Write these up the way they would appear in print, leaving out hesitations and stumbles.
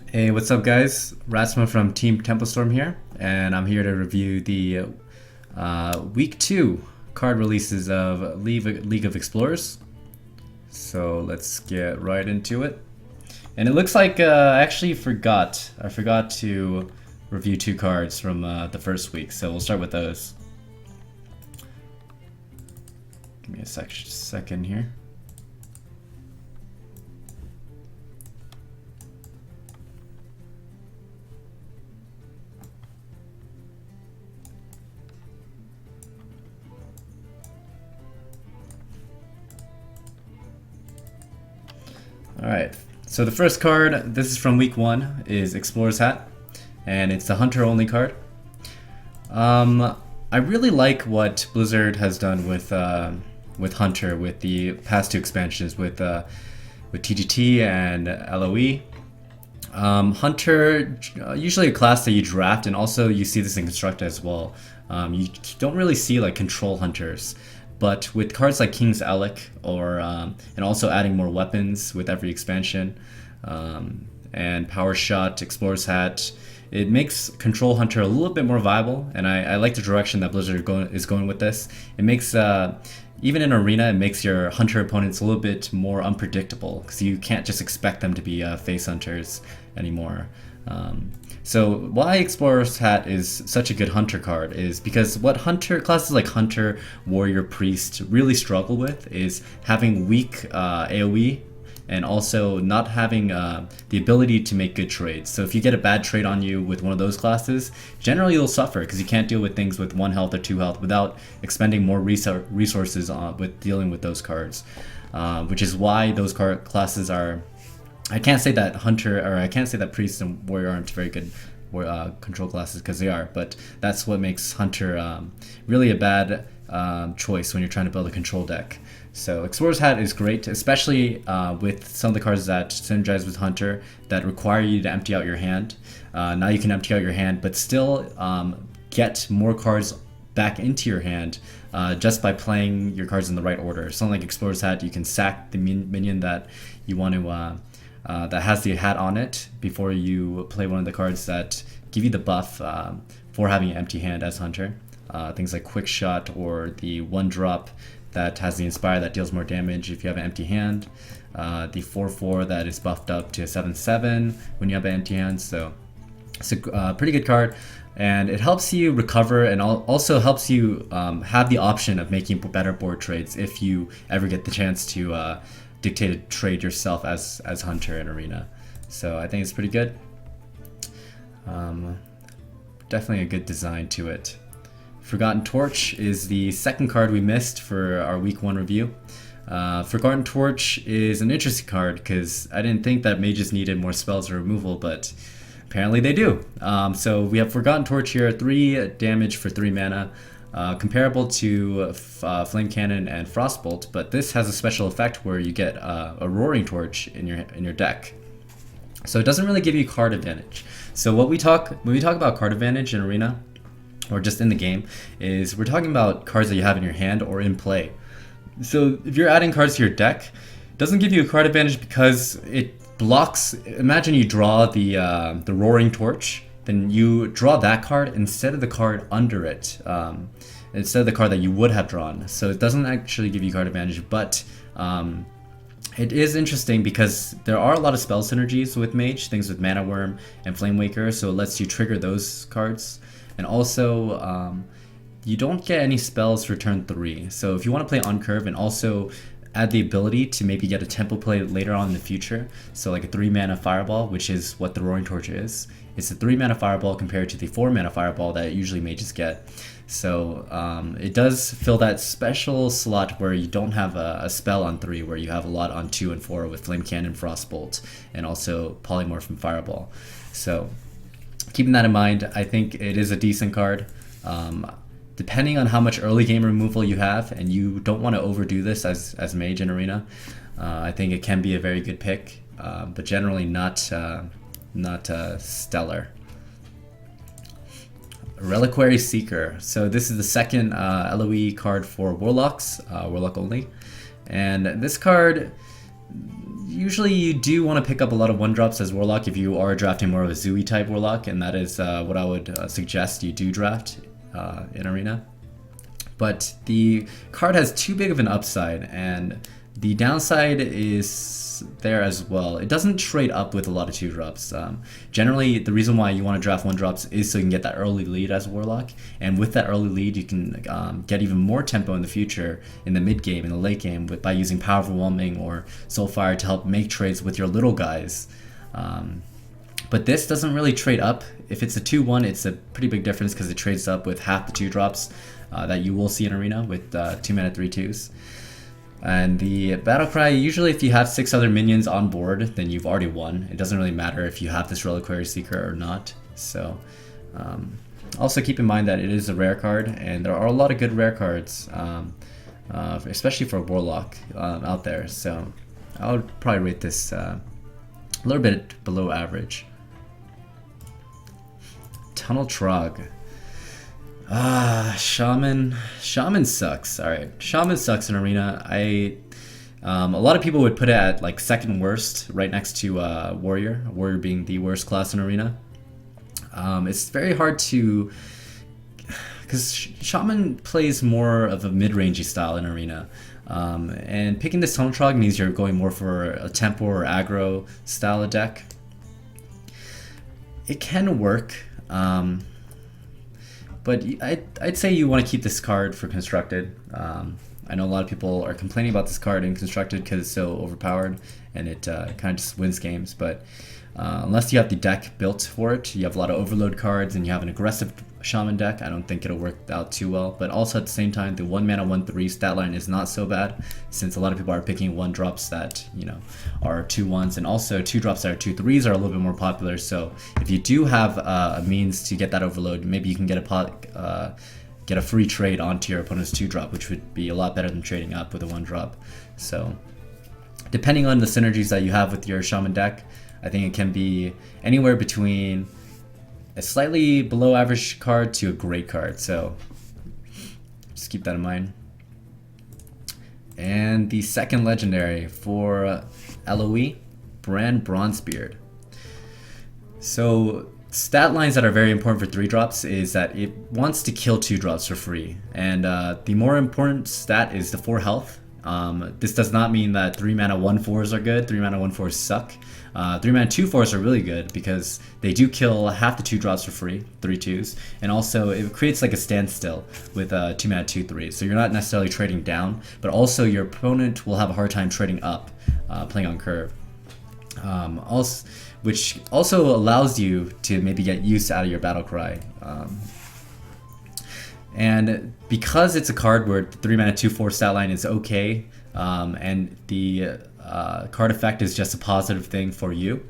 Hey, what's up, guys? Ratsmah from Team Templestorm here, and I'm here to review the Week 2 card releases of League of Explorers. So let's get right into it. And it looks like I actually forgot. I forgot to review two cards from the first week, so we'll start with those. Give me a second here. Alright, so the first card, this is from week 1, is Explorer's Hat, and it's the Hunter only card. I really like what Blizzard has done with Hunter, with the past two expansions, with TGT and LoE. Hunter, usually a class that you draft, and also you see this in Constructed as well. You don't really see like control hunters, but with cards like King's Alec, or and also adding more weapons with every expansion, and Power Shot, Explorer's Hat, it makes Control Hunter a little bit more viable, and I like the direction that Blizzard is going with this. It makes even in Arena, it makes your Hunter opponents a little bit more unpredictable because you can't just expect them to be face hunters anymore. So why Explorer's Hat is such a good Hunter card is because what Hunter classes like Hunter, Warrior, Priest really struggle with is having weak AoE and also not having the ability to make good trades. So if you get a bad trade on you with one of those classes, generally you'll suffer because you can't deal with things with 1 health or 2 health without expending more resources with dealing with those cards, which is why those classes are. I can't say that Hunter, or I can't say that Priest and Warrior aren't very good control classes, because they are, but that's what makes Hunter really a bad choice when you're trying to build a control deck. So Explorer's Hat is great, especially with some of the cards that synergize with Hunter that require you to empty out your hand. Now you can empty out your hand, but still get more cards back into your hand just by playing your cards in the right order. Something like Explorer's Hat, you can sack the minion that you want to that has the hat on it before you play one of the cards that give you the buff for having an empty hand as Hunter. Things like Quick Shot, or the 1-drop that has the Inspire that deals more damage if you have an empty hand. The 4/4 that is buffed up to 7/7 when you have an empty hand. So it's a pretty good card, and it helps you recover, and also helps you have the option of making better board trades if you ever get the chance to dictate a trade yourself as Hunter in Arena. So I think it's pretty good. Definitely a good design to it. Forgotten Torch is the second card we missed for our week 1 review. Forgotten Torch is an interesting card because I didn't think that mages needed more spells or removal, but apparently they do. So we have Forgotten Torch here, 3 damage for 3 mana. Comparable to Flame Cannon and Frostbolt, but this has a special effect where you get a Roaring Torch in your deck. So it doesn't really give you card advantage. So when we talk about card advantage in Arena, or just in the game, is we're talking about cards that you have in your hand or in play. So if you're adding cards to your deck, it doesn't give you a card advantage because it blocks. Imagine you draw the Roaring Torch, then you draw that card instead of the card under it, instead of the card that you would have drawn. So it doesn't actually give you card advantage, but it is interesting because there are a lot of spell synergies with Mage, things with Mana Worm and Flame Waker, so it lets you trigger those cards. And also, you don't get any spells for turn 3. So if you want to play on curve and also add the ability to maybe get a tempo play later on in the future, so like a 3-mana Fireball, which is what the Roaring Torch is. It's a 3-mana Fireball compared to the 4-mana Fireball that usually mages get. So it does fill that special slot where you don't have a spell on 3, where you have a lot on 2 and 4 with Flame Cannon, Frostbolt, and also Polymorph and Fireball. So keeping that in mind, I think it is a decent card. Depending on how much early game removal you have, and you don't want to overdo this as Mage in Arena, I think it can be a very good pick, but generally not stellar. Reliquary Seeker. So this is the second LoE card for Warlocks, Warlock only, and this card usually you do want to pick up a lot of 1-drops as Warlock if you are drafting more of a Zooey type Warlock, and that is what I would suggest you do draft in Arena. But the card has too big of an upside, and the downside is there as well. It doesn't trade up with a lot of 2-drops. Generally, the reason why you want to draft 1-drops is so you can get that early lead as Warlock, and with that early lead, you can get even more tempo in the future in the mid game, in the late game, by using Power Overwhelming or Soulfire to help make trades with your little guys. But this doesn't really trade up. If it's a 2-1, it's a pretty big difference because it trades up with half the 2-drops that you will see in Arena with 2-mana 3/2s. And the Battlecry, usually if you have 6 other minions on board, then you've already won. It doesn't really matter if you have this Reliquary Seeker or not. So, also keep in mind that it is a rare card, and there are a lot of good rare cards, especially for Warlock out there. So, I would probably rate this a little bit below average. Tunnel Trog. Shaman sucks. Alright, Shaman sucks in Arena. A lot of people would put it at like second worst, right next to Warrior being the worst class in Arena. It's very hard to, because Shaman plays more of a mid-rangey style in Arena. And picking this Tunnel Trog means you're going more for a tempo or aggro style of deck. It can work. But I'd say you want to keep this card for Constructed. I know a lot of people are complaining about this card in Constructed because it's so overpowered and it kind of just wins games. But unless you have the deck built for it, you have a lot of Overload cards and you have an aggressive Shaman deck, I don't think it'll work out too well. But also at the same time, the 1-mana 1/3 stat line is not so bad, since a lot of people are picking 1-drops that, you know, are 2/1s, and also 2-drops that are 2/3s are a little bit more popular. So if you do have a means to get that Overload, maybe you can get a free trade onto your opponent's 2-drop, which would be a lot better than trading up with a 1-drop. So depending on the synergies that you have with your Shaman deck, I think it can be anywhere between a slightly below average card to a great card. So just keep that in mind. And the second legendary for LoE, Brand Bronzebeard. So stat lines that are very important for 3-drops is that it wants to kill 2-drops for free. And the more important stat is the 4 health. This does not mean that 3-mana 1/4s are good. 3-mana 1/4s suck. 3-mana 2/4s are really good because they do kill half the 2-drops for free, 3/2s, and also it creates like a standstill with 2-mana 2/3s. So you're not necessarily trading down, but also your opponent will have a hard time trading up, playing on curve. Which also allows you to maybe get use out of your Battlecry. And because it's a card where the 3-mana 2/4 stat line is okay, and the card effect is just a positive thing for you,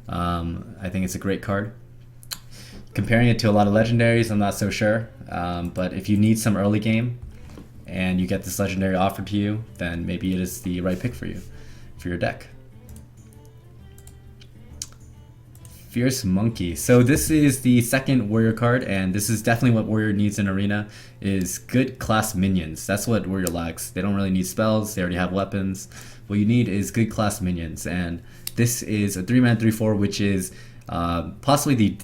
I think it's a great card. Comparing it to a lot of legendaries, I'm not so sure, but if you need some early game and you get this legendary offered to you, then maybe it is the right pick for you, for your deck. Fierce Monkey. So this is the second Warrior card, and this is definitely what Warrior needs in Arena, is good class minions. That's what Warrior lacks. They don't really need spells, they already have weapons. What you need is good class minions, and this is a 3-mana 3/4, which is possibly the,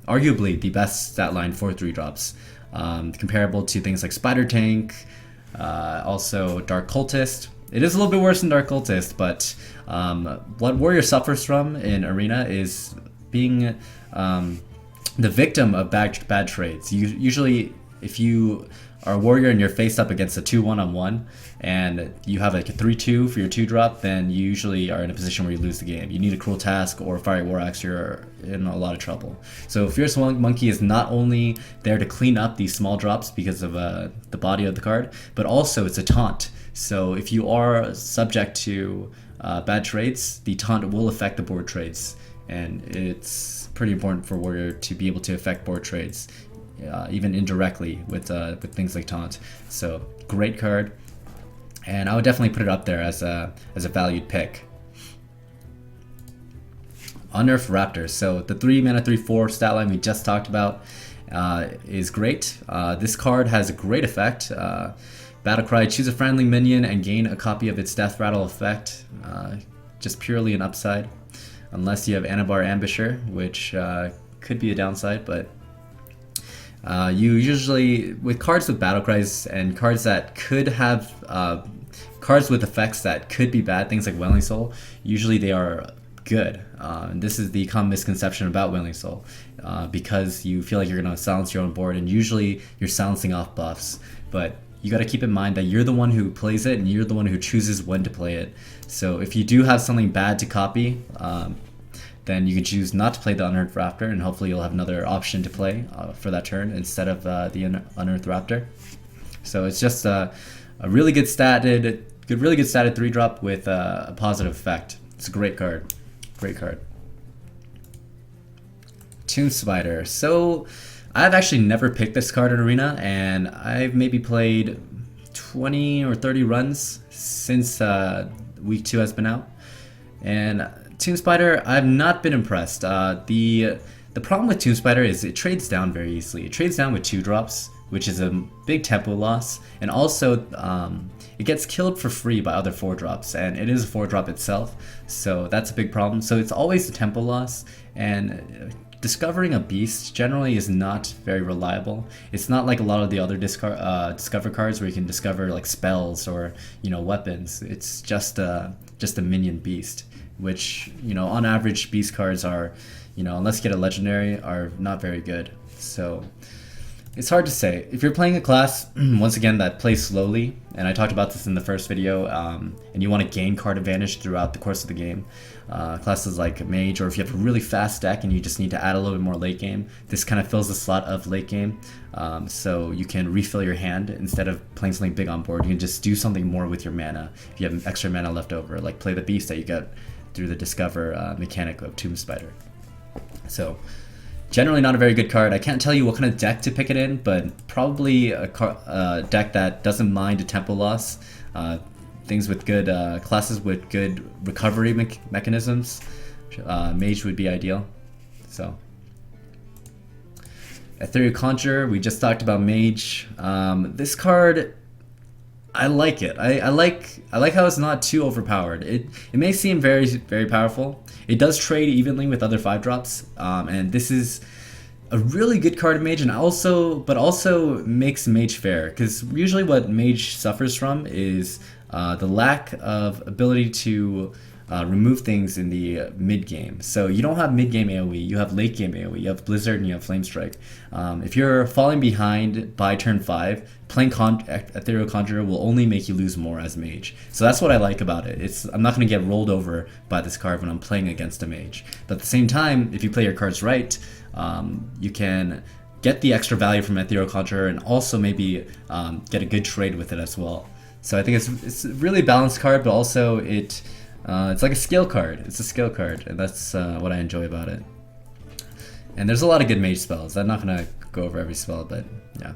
arguably the best stat line for 3-drops. Comparable to things like Spider Tank, also Dark Cultist. It is a little bit worse than Dark Cultist, but what Warrior suffers from in Arena is being the victim of bad trades. Usually, if you are a Warrior and you're faced up against a 2-1-on-1, and you have like a 3/2 for your 2-drop, then you usually are in a position where you lose the game. You need a Cruel Task or Fiery War Axe, you're in a lot of trouble. So Fierce Monkey is not only there to clean up these small drops because of the body of the card, but also it's a taunt. So if you are subject to bad trades, the taunt will affect the board trades, and it's pretty important for Warrior to be able to affect board trades, even indirectly with things like taunt. So great card, and I would definitely put it up there as a valued pick. Unnerved Raptors. So the 3-mana 3/4 stat line we just talked about is great. This card has a great effect. Battlecry, choose a friendly minion and gain a copy of its Death Rattle effect. just purely an upside, unless you have Anabar Ambusher, which could be a downside, but you usually, with cards with battle cries and cards that could have cards with effects that could be bad, things like Wailing Soul, usually they are good. And this is the common misconception about Wailing Soul, because you feel like you're going to silence your own board, and usually you're silencing off buffs. But you got to keep in mind that you're the one who plays it, and you're the one who chooses when to play it. So if you do have something bad to copy, then you can choose not to play the Unearthed Raptor, and hopefully you'll have another option to play for that turn instead of the Unearthed Raptor. So it's just a really good statted 3-drop with a positive effect. It's a great card. Great card. Tomb Spider. So I've actually never picked this card in Arena, and I've maybe played 20 or 30 runs since week 2 has been out. And Tomb Spider, I've not been impressed. The problem with Tomb Spider is it trades down very easily. It trades down with 2-drops, which is a big tempo loss, and also it gets killed for free by other 4-drops, and it is a 4-drop itself, so that's a big problem. So it's always a tempo loss, and discovering a beast generally is not very reliable. It's not like a lot of the other discover cards where you can discover like spells or weapons. It's just a minion beast, which on average beast cards are unless you get a legendary, are not very good. So it's hard to say. If you're playing a class, once again, that plays slowly, and I talked about this in the first video, and you want to gain card advantage throughout the course of the game, classes like Mage, or if you have a really fast deck and you just need to add a little bit more late game, this kind of fills the slot of late game, so you can refill your hand instead of playing something big on board. You can just do something more with your mana if you have extra mana left over, like play the beast that you get through the Discover mechanic of Tomb Spider. So generally not a very good card. I can't tell you what kind of deck to pick it in, but probably a deck that doesn't mind a tempo loss. Things with good classes with good recovery mechanisms. Mage would be ideal. So Ethereal Conjurer, we just talked about Mage. This card, I like it. I like how it's not too overpowered. It may seem very, very powerful. It does trade evenly with other 5-drops, and this is a really good card in Mage, and also makes Mage fair, because usually what Mage suffers from is the lack of ability to remove things in the mid game. So you don't have mid game AoE, you have late game AoE, you have Blizzard and you have Flame Strike. If you're falling behind by turn 5, playing Ethereal Conjurer will only make you lose more as Mage. So that's what I like about it. I'm not going to get rolled over by this card when I'm playing against a Mage. But at the same time, if you play your cards right, you can get the extra value from Ethereal Conjurer and also maybe get a good trade with it as well. So I think it's a really balanced card, but also it's like a skill card. It's a skill card, and that's what I enjoy about it. And there's a lot of good Mage spells. I'm not gonna go over every spell, but yeah.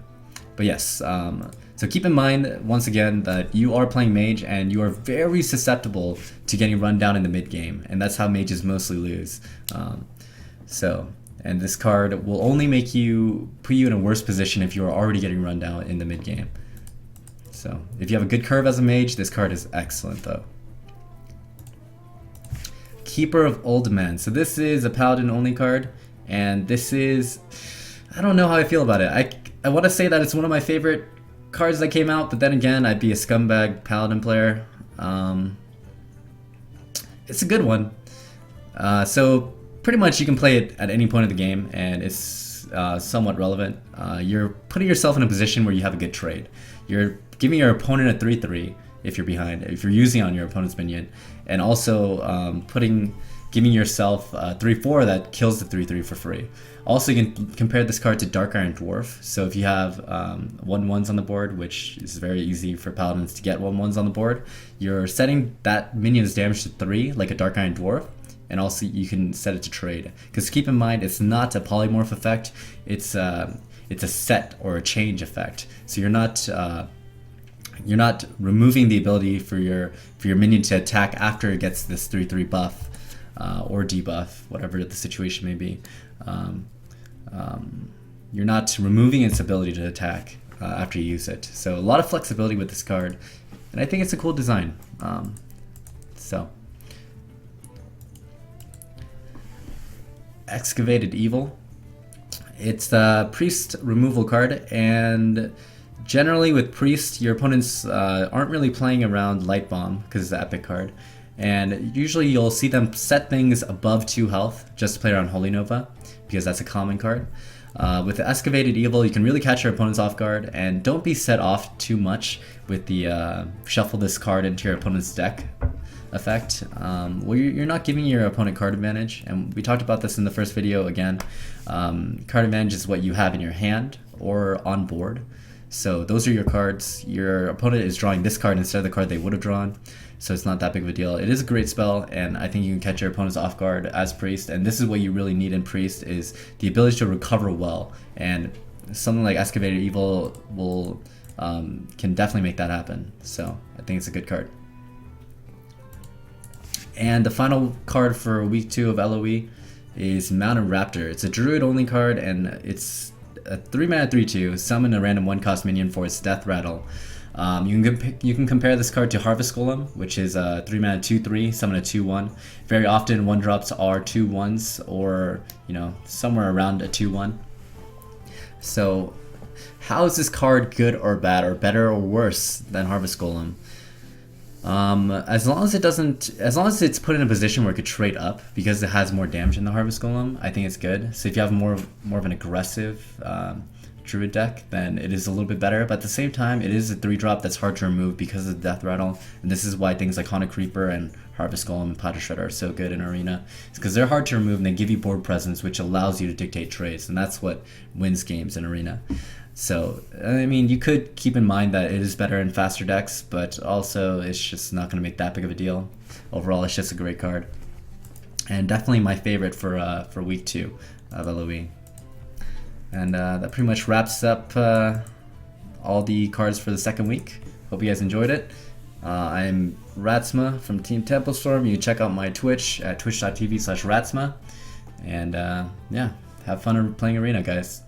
But yes, so keep in mind once again that you are playing Mage, and you are very susceptible to getting run down in the mid game, and that's how Mages mostly lose. And this card will only put you in a worse position if you are already getting run down in the mid game. So if you have a good curve as a Mage, this card is excellent though. Keeper of Old Men. So this is a Paladin only card, and this is, I don't know how I feel about it. I want to say that it's one of my favorite cards that came out, but then again, I'd be a scumbag Paladin player. It's a good one. So pretty much you can play it at any point of the game, and it's somewhat relevant. You're putting yourself in a position where you have a good trade. You're giving your opponent a 3/3 if you're behind, if you're using on your opponent's minion, and also giving yourself a 3/4 that kills the 3/3 for free. Also, you can compare this card to Dark Iron Dwarf. So if you have 1/1s on the board, which is very easy for Paladins to get 1/1s on the board, you're setting that minion's damage to 3 like a Dark Iron Dwarf, and also you can set it to trade. Because keep in mind, it's not a polymorph effect, it's a set or a change effect. So you're not removing the ability for your minion to attack after it gets this 3/3 buff or debuff, whatever the situation may be. You're not removing its ability to attack after you use it. So a lot of flexibility with this card, and I think it's a cool design. So Excavated Evil. It's the priest removal card, and generally with priest, your opponents aren't really playing around Light Bomb because it's the epic card, and usually you'll see them set things above 2 health just to play around Holy Nova because that's a common card. With the Excavated Evil, you can really catch your opponents off guard, and don't be set off too much with the shuffle this card into your opponent's deck effect. Well, you're not giving your opponent card advantage, and we talked about this in the first video again. Card advantage is what you have in your hand or on board. So those are your cards. Your opponent is drawing this card instead of the card they would have drawn, so it's not that big of a deal. It is a great spell, and I think you can catch your opponents off guard as priest, and this is what you really need in priest, is the ability to recover well, and something like Excavated Evil will can definitely make that happen. So I think it's a good card. And the final card for week 2 of LoE is Mounted Raptor. It's a druid only card, and it's a 3-mana 3/2. Summon a random 1-cost minion for its death rattle. You can compare this card to Harvest Golem, which is a 3-mana 2/3, summon a 2/1. Very often 1-drops are 2/1s, or somewhere around a 2/1. So how is this card good or bad, or better or worse than Harvest Golem? As long as it's put in a position where it could trade up, because it has more damage than the Harvest Golem, I think it's good. So if you have more of an aggressive druid deck, then it is a little bit better. But at the same time, it is a 3-drop that's hard to remove because of the death rattle, and this is why things like Haunted Creeper and Harvest Golem and Platter Shredder are so good in Arena. It's because they're hard to remove, and they give you board presence, which allows you to dictate trades, and that's what wins games in Arena. So, I mean, you could keep in mind that it is better in faster decks, but also it's just not going to make that big of a deal. Overall, it's just a great card. And definitely my favorite for week 2 of LoE. And that pretty much wraps up all the cards for the second week. Hope you guys enjoyed it. I'm Ratsmah from Team Templestorm. You can check out my Twitch at twitch.tv/Ratsmah. And yeah, have fun playing Arena, guys.